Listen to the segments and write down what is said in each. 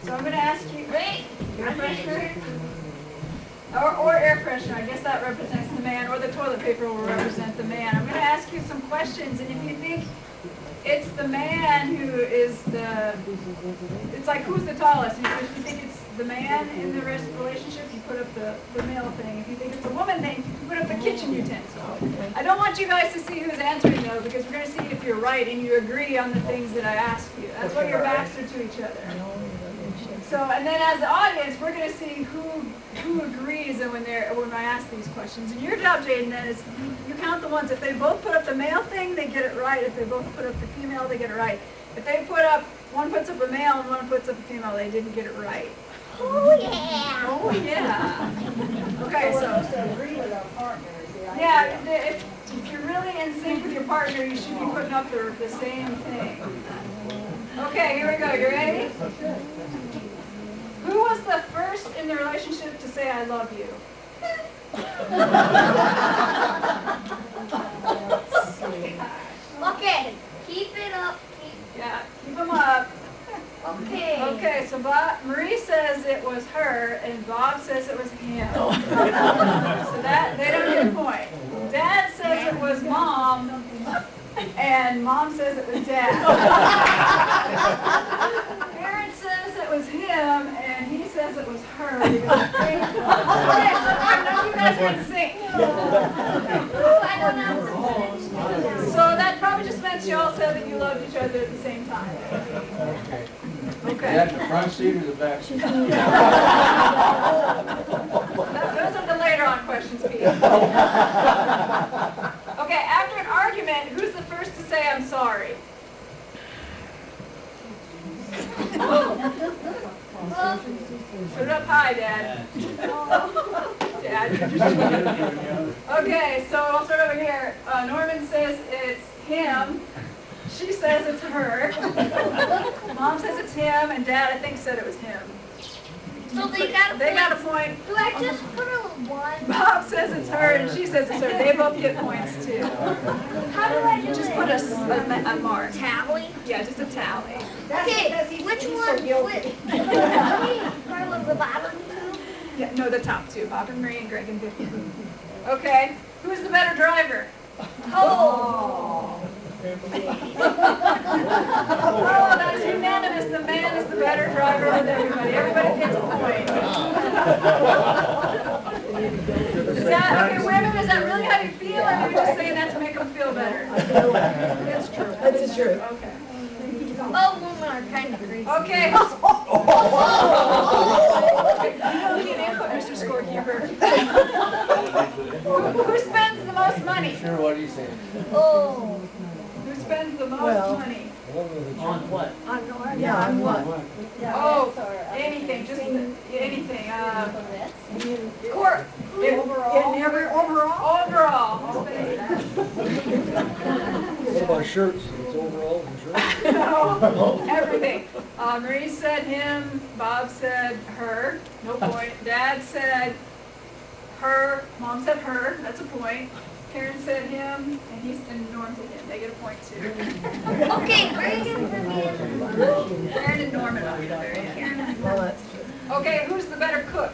So I'm going to ask you, wait, air freshener? Or air freshener, I guess that represents the man, or the toilet paper will represent the man. I'm going to ask you some questions, and if you think it's the man who is it's like who's the tallest. If you think it's the man in the relationship, you put up the male thing. If you think it's a woman thing, you put up the kitchen utensil. I don't want you guys to see who's answering though, because we're going to see if you're right and you agree on the things that I ask you. That's why your backs are to each other. So, and then as the audience, we're going to see who agrees and when I ask these questions. And your job, Jaden, then is you count the ones. If they both put up the male thing, they get it right. If they both put up the female, they get it right. If they put up, one puts up a male and one puts up a female, they didn't get it right. Oh yeah. Oh yeah. Okay, So so we're supposed to agree with our partners. yeah, if you're really in sync with your partner, you should be putting up the same thing. Okay, here we go. You ready? Who was the first in the relationship to say I love you? Okay, keep it up. Yeah, keep them up. Okay. Okay, so Marie says it was her, and Bob says it was him. So that they don't get a point. Dad says it was Mom, and Mom says it was Dad. Parent says it was him, and he says it was her. Okay, so none of you guys are in sync. I don't know. So that probably just meant you all said that you loved each other at the same time. Is Okay. that the front seat or the back seat? Those are the later on questions, Pete. Okay, after an argument, who's the first to say I'm sorry? Put it up high, Dad. Dad. Okay, so I'll start over here. Norman says it's him. She says it's her. Mom says it's him, and Dad, I think, said it was him. So they got a point. They got a point. Do I just put a 1? Bob says it's her, and she says it's her. They both get points, too. How do I do Just it? put a mark. Tally? Yeah, just a tally. Okay, which one? Which? Part of the bottom two? Yeah, no, the top two. Bob and Marie and Greg and Vivian. Okay, who's the better driver? Oh. Oh, that's unanimous. The man is the better driver with everybody. Everybody gets a point. Is that, okay, wait a minute, is that really how you feel, or are you just saying that to make them feel better? That's true. That's true. Okay. Oh, women are kind of crazy. Okay. You don't need input, Mr. Scorekeeper. Who spends the most money? Sure, what do you say? Oh. Who spends the most money? On what? Yeah, on what? Oh, anything, just anything. Overall. Overall. What about shirts? It's overall and shirts? No, everything. Marie said him, Bob said her, no point. Dad said her, Mom said her, that's a point. Karen said him, and Norm said him. They get a point too. Okay, Greg and Vivian. Karen and Norman on the very end. Well, that's true. Okay, who's the better cook?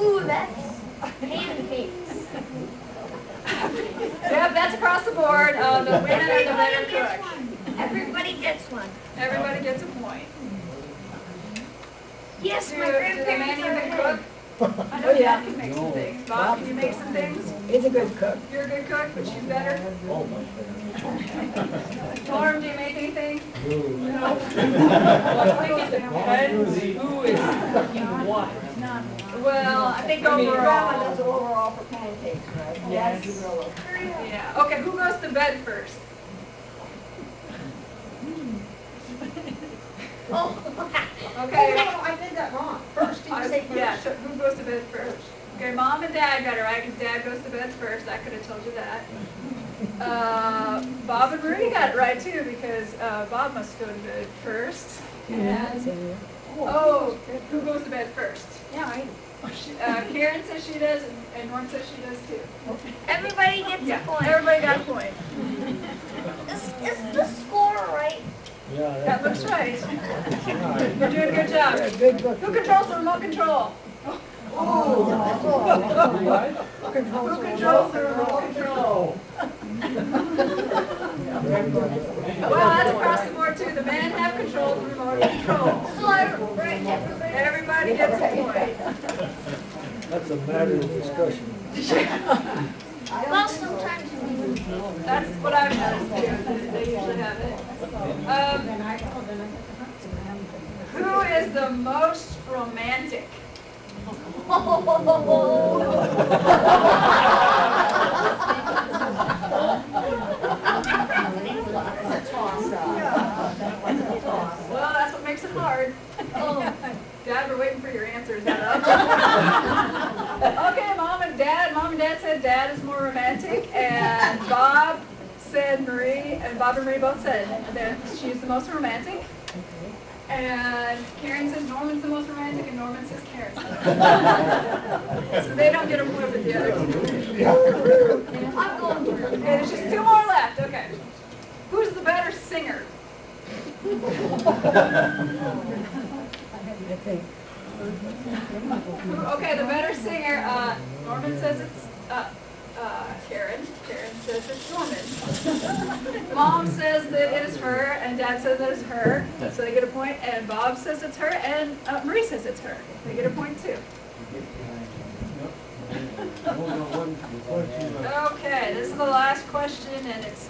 Ooh, that's pancakes. Yep, that's across the board. The women are the better Everybody gets cook. one. Everybody gets one. Everybody gets a point. Yes, Do my the man grandparents are even ahead. cook? I know Oh, yeah. Dad can make some things. Bob, can you make some things? He's a good cook. You're a good cook, but she's better. Oh, my goodness. Norm, do you make anything? No. No. Depends who is cooking what. Well, I think Grandma overall. does overall for pancakes, right? Yes. That's the roller. Yeah. Okay, who goes to bed first? Oh. Okay. I did that wrong. First, did you say first? Yeah, so who goes to bed first? Okay, Mom and Dad got it right because Dad goes to bed first. I could have told you that. Bob and Marie got it right too because Bob must go to bed first. And, oh, who goes to bed first? Yeah, I Karen says she does, and Norm says she does too. Everybody gets a point. Everybody got a point. Is the score right? Yeah. That looks right. You're doing a good job. Good book. Who controls the remote control? Who controls the remote control? Well, that's across the board too. The men have control of the remote control. Everybody gets a point. That's a matter of discussion. Well, sometimes we That's what I've noticed too. They usually have it. Who is the most romantic? Well, that's what makes it hard. Dad, we're waiting for your answer. Is that up? Okay, Mom and Dad said Dad is more romantic, and Bob said Marie, and Bob and Marie both said that she's the most romantic. And Karen says Norman's the most romantic, and Norman says Karen's the most romantic. So they don't get a point with the other two. I'm going to. Okay, there's just two more left. Okay. Who's the better singer? Okay, the better singer, Norman says it's Karen. Karen says it's Norman. Mom says that it is her, and Dad says that it's her, so they get a point. And Bob says it's her, and Marie says it's her. They get a point too. Okay, this is the last question, and it's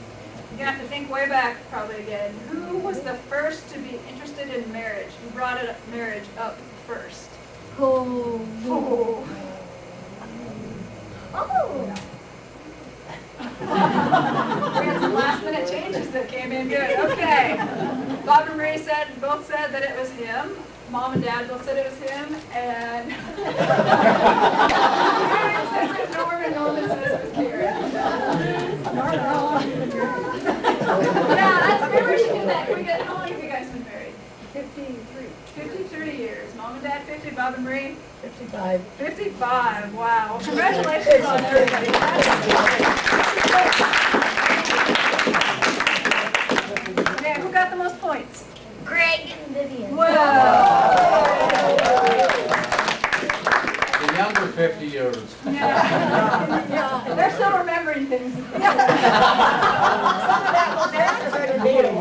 you have to think way back probably again. Who was the first to be interested in marriage? Who brought marriage up first? Oh. We had some last minute changes that came in good. Okay. Bob and Marie both said that it was him. Mom and Dad both said it was him. And Karen says it's Norman. Norman says it was Karen. Yeah, that's remember we should do that. Can we get how long have you guys been married? 53. 53 years. Mom and Dad 50, Bob and Marie? 55. 55, wow. Congratulations on everybody. Yeah, who got the most points? Greg and Vivian. The younger 50-year-olds. Yeah. They're still remembering things. Some of that was after the meeting.